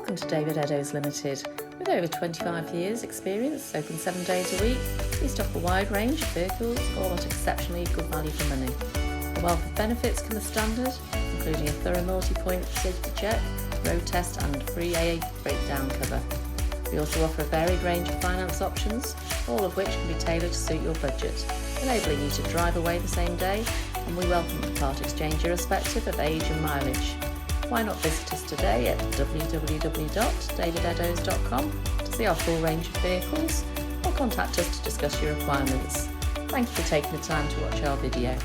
Welcome to David Eddowes Limited. With over 25 years experience, open 7 days a week, we stock a wide range of vehicles, all at exceptionally good value for money. A wealth of benefits come as standard, including a thorough multi-point safety check, road test and free AA breakdown cover. We also offer a varied range of finance options, all of which can be tailored to suit your budget, enabling you to drive away the same day, and we welcome a part exchange irrespective of age and mileage. Why not visit us today at www.davideddowes.com to see our full range of vehicles, or contact us to discuss your requirements. Thank you for taking the time to watch our video.